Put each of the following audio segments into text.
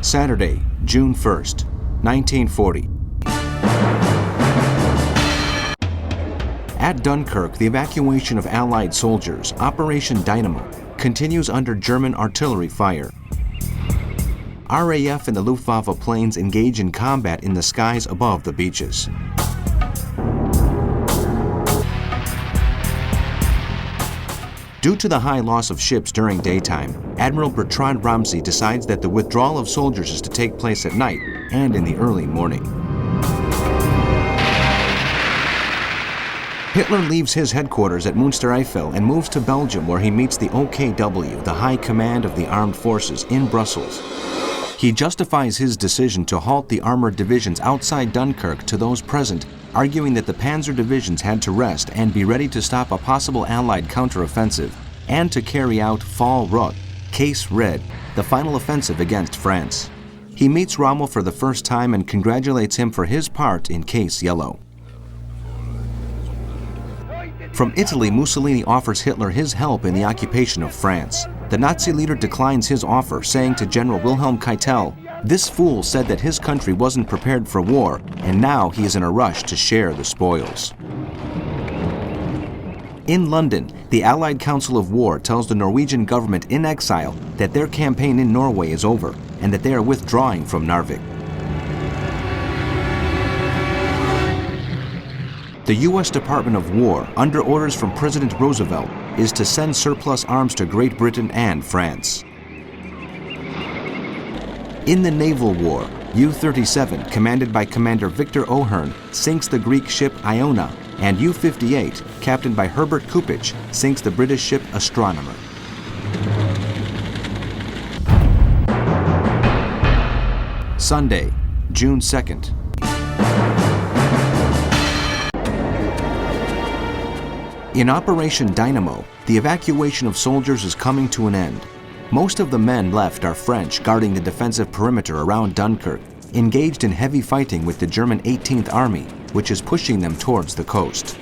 Saturday, June 1st, 1940. At Dunkirk, the evacuation of Allied soldiers, Operation Dynamo, continues under German artillery fire. RAF and the Luftwaffe planes engage in combat in the skies above the beaches. Due to the high loss of ships during daytime, Admiral Bertrand Ramsay decides that the withdrawal of soldiers is to take place at night and in the early morning. Hitler leaves his headquarters at Münstereifel and moves to Belgium, where he meets the OKW, the High Command of the Armed Forces, in Brussels. He justifies his decision to halt the armored divisions outside Dunkirk to those present, arguing that the panzer divisions had to rest and be ready to stop a possible Allied counteroffensive, and to carry out Fall Rot, Case Red, the final offensive against France. He meets Rommel for the first time and congratulates him for his part in Case Yellow. From Italy, Mussolini offers Hitler his help in the occupation of France. The Nazi leader declines his offer, saying to General Wilhelm Keitel, "This fool said that his country wasn't prepared for war, and now he is in a rush to share the spoils." In London, the Allied Council of War tells the Norwegian government in exile that their campaign in Norway is over and that they are withdrawing from Narvik. The U.S. Department of War, under orders from President Roosevelt, is to send surplus arms to Great Britain and France. In the naval war, U-37, commanded by Commander Victor O'Hearn, sinks the Greek ship Iona, and U-58, captained by Herbert Kupich, sinks the British ship Astronomer. Sunday, June 2nd. In Operation Dynamo, the evacuation of soldiers is coming to an end. Most of the men left are French guarding the defensive perimeter around Dunkirk, engaged in heavy fighting with the German 18th Army, which is pushing them towards the coast.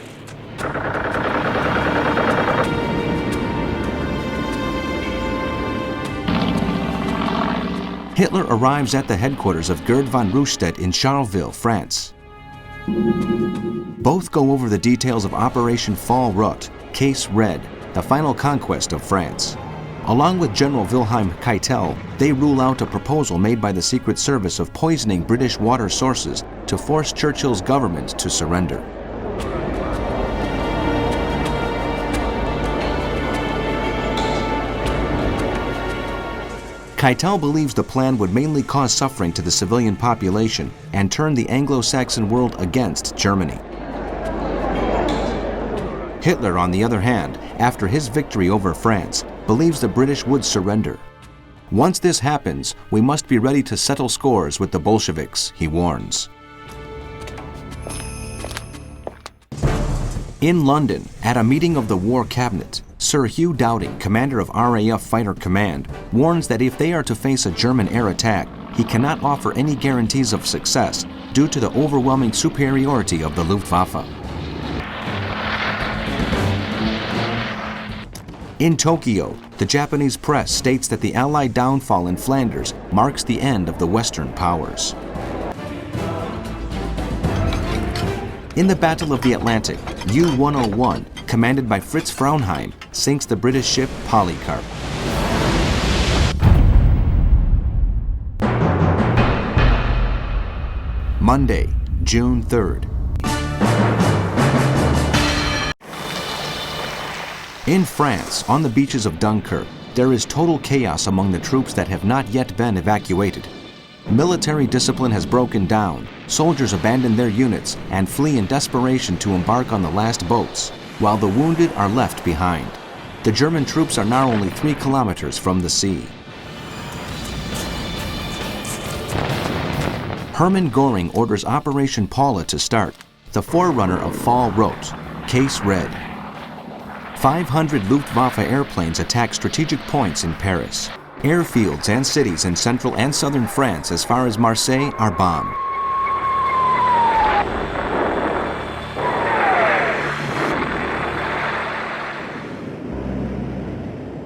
Hitler arrives at the headquarters of Gerd von Rundstedt in Charleville, France. Both go over the details of Operation Fall Rot, Case Red, the final conquest of France. Along with General Wilhelm Keitel, they rule out a proposal made by the Secret Service of poisoning British water sources to force Churchill's government to surrender. Keitel believes the plan would mainly cause suffering to the civilian population and turn the Anglo-Saxon world against Germany. Hitler, on the other hand, after his victory over France, believes the British would surrender. "Once this happens, we must be ready to settle scores with the Bolsheviks," he warns. In London, at a meeting of the War Cabinet, Sir Hugh Dowding, commander of RAF Fighter Command, warns that if they are to face a German air attack, he cannot offer any guarantees of success due to the overwhelming superiority of the Luftwaffe. In Tokyo, the Japanese press states that the Allied downfall in Flanders marks the end of the Western powers. In the Battle of the Atlantic, U-101, commanded by Fritz Fraunheim, sinks the British ship Polycarp. Monday, June 3rd. In France, on the beaches of Dunkirk, there is total chaos among the troops that have not yet been evacuated. Military discipline has broken down, soldiers abandon their units and flee in desperation to embark on the last boats, while the wounded are left behind. The German troops are now only 3 kilometers from the sea. Hermann Göring orders Operation Paula to start, the forerunner of Fall Rot, Case Red. 500 Luftwaffe airplanes attack strategic points in Paris. Airfields and cities in central and southern France as far as Marseille are bombed.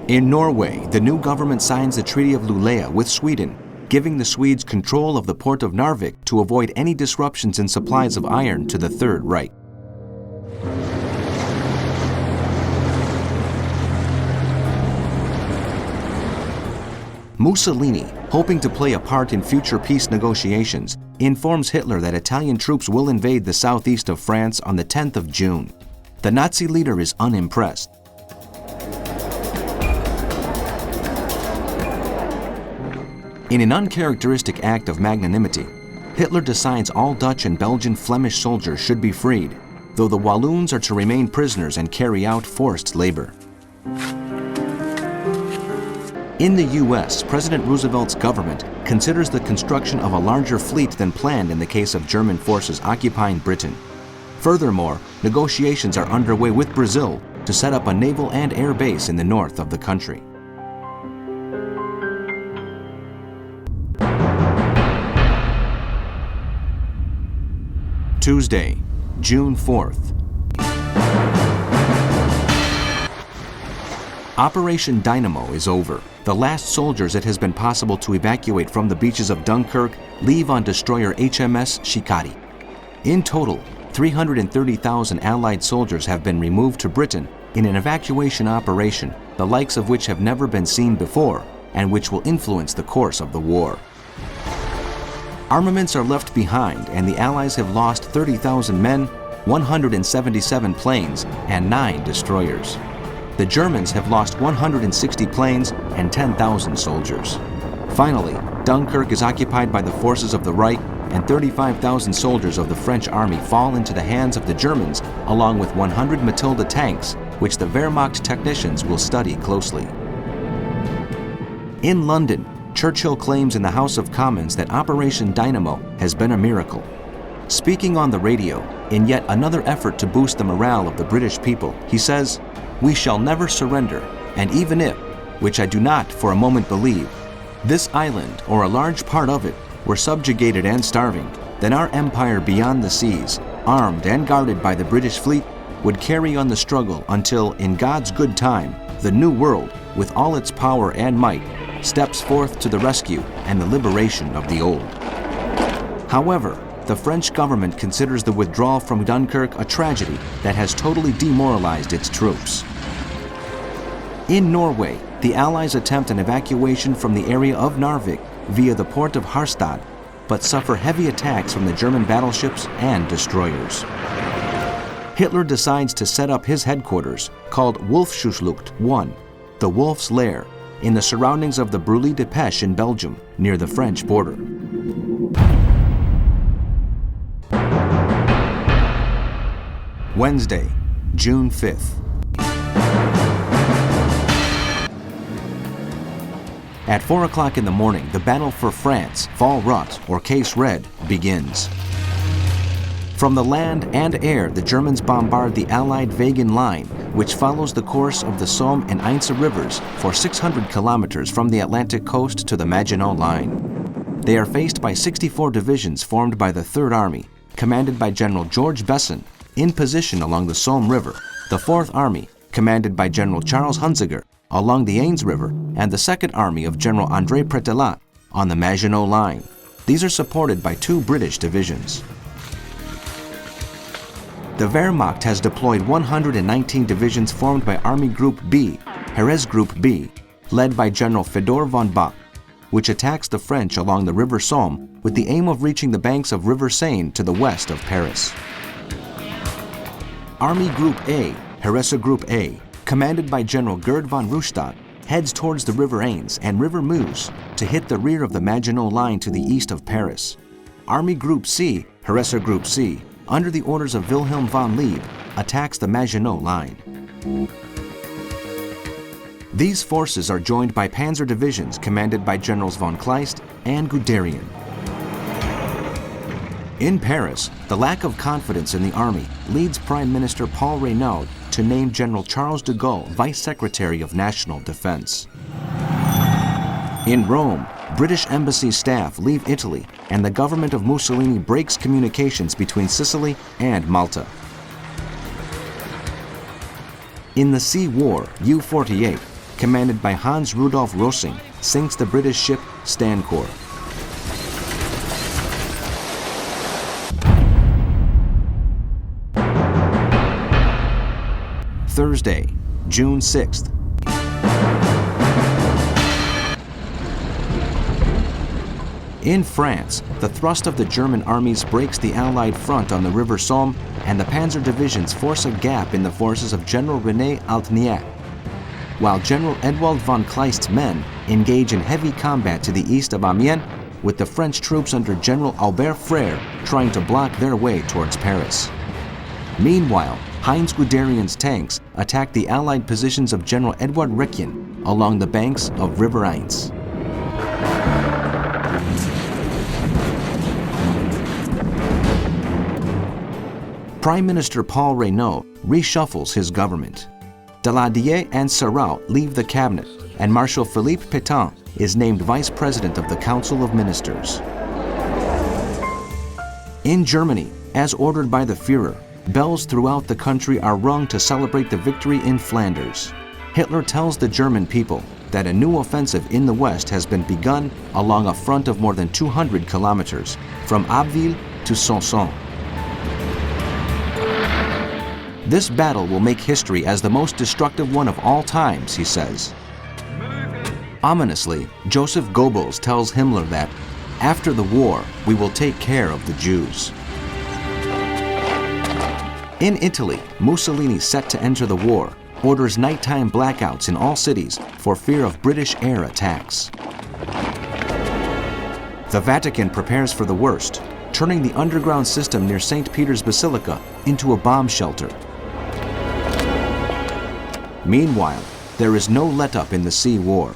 In Norway, the new government signs the Treaty of Luleå with Sweden. giving the Swedes control of the port of Narvik to avoid any disruptions in supplies of iron to the Third Reich. Mussolini, hoping to play a part in future peace negotiations, informs Hitler that Italian troops will invade the southeast of France on the 10th of June. The Nazi leader is unimpressed. In an uncharacteristic act of magnanimity, Hitler decides all Dutch and Belgian Flemish soldiers should be freed, though the Walloons are to remain prisoners and carry out forced labor. In the US, President Roosevelt's government considers the construction of a larger fleet than planned in the case of German forces occupying Britain. Furthermore, negotiations are underway with Brazil to set up a naval and air base in the north of the country. Tuesday, June 4th. Operation Dynamo is over. The last soldiers it has been possible to evacuate from the beaches of Dunkirk leave on destroyer HMS Shikari. In total, 330,000 Allied soldiers have been removed to Britain in an evacuation operation the likes of which have never been seen before and which will influence the course of the war. Armaments are left behind and the Allies have lost 30,000 men, 177 planes, and 9 destroyers. The Germans have lost 160 planes and 10,000 soldiers. Finally, Dunkirk is occupied by the forces of the Reich, and 35,000 soldiers of the French army fall into the hands of the Germans, along with 100 Matilda tanks, which the Wehrmacht technicians will study closely. In London, Churchill claims in the House of Commons that Operation Dynamo has been a miracle. Speaking on the radio, in yet another effort to boost the morale of the British people, he says, "We shall never surrender, and even if, which I do not for a moment believe, this island or a large part of it were subjugated and starving, then our empire beyond the seas, armed and guarded by the British fleet, would carry on the struggle until, in God's good time, the New World, with all its power and might, steps forth to the rescue and the liberation of the Old." However, the French government considers the withdrawal from Dunkirk a tragedy that has totally demoralized its troops. In Norway, the Allies attempt an evacuation from the area of Narvik via the port of Harstad, but suffer heavy attacks from the German battleships and destroyers. Hitler decides to set up his headquarters, called Wolfschusslucht I, the Wolf's Lair, in the surroundings of the Brûlis de Pêche in Belgium, near the French border. Wednesday, June 5th. At 4 o'clock in the morning, the battle for France, Fall Rot, or Case Red, begins. From the land and air, the Germans bombard the Allied Wagen Line, which follows the course of the Somme and Ainse rivers for 600 kilometers from the Atlantic coast to the Maginot Line. They are faced by 64 divisions formed by the Third Army, commanded by General George Besson, in position along the Somme River, the Fourth Army, commanded by General Charles Hunziker, along the Aisne River, and the Second Army of General André Prételat on the Maginot Line. These are supported by 2 British divisions. The Wehrmacht has deployed 119 divisions formed by Army Group B, Heres Group B, led by General Fedor von Bock, which attacks the French along the River Somme with the aim of reaching the banks of River Seine to the west of Paris. Army Group A, Heresse Group A, commanded by General Gerd von Rundstedt, heads towards the River Aisne and River Meuse to hit the rear of the Maginot Line to the east of Paris. Army Group C, Heresse Group C, under the orders of Wilhelm von Lieb, attacks the Maginot Line. These forces are joined by panzer divisions commanded by Generals von Kleist and Guderian. In Paris, the lack of confidence in the army leads Prime Minister Paul Reynaud to name General Charles de Gaulle Vice Secretary of National Defense. In Rome, British embassy staff leave Italy and the government of Mussolini breaks communications between Sicily and Malta. In the Sea War, U-48, commanded by Hans Rudolf Rossing, sinks the British ship Stancourt. Thursday, June 6th. In France, the thrust of the German armies breaks the Allied front on the River Somme, and the panzer divisions force a gap in the forces of General René Altnier, while General Edouard von Kleist's men engage in heavy combat to the east of Amiens, with the French troops under General Albert Frère trying to block their way towards Paris. Meanwhile, Heinz Guderian's tanks attack the Allied positions of General Edward Recien along the banks of River Eins. Prime Minister Paul Reynaud reshuffles his government. Daladier and Sarraut leave the cabinet, and Marshal Philippe Pétain is named Vice President of the Council of Ministers. In Germany, as ordered by the Führer, bells throughout the country are rung to celebrate the victory in Flanders. Hitler tells the German people that a new offensive in the West has been begun along a front of more than 200 kilometers, from Abbeville to Soissons. This battle will make history as the most destructive one of all times, he says. Ominously, Joseph Goebbels tells Himmler that, after the war, we will take care of the Jews. In Italy, Mussolini, set to enter the war, orders nighttime blackouts in all cities for fear of British air attacks. The Vatican prepares for the worst, turning the underground system near St. Peter's Basilica into a bomb shelter. Meanwhile, there is no let-up in the sea war.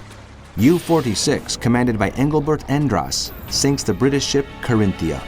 U-46, commanded by Engelbert Endras, sinks the British ship Carinthia.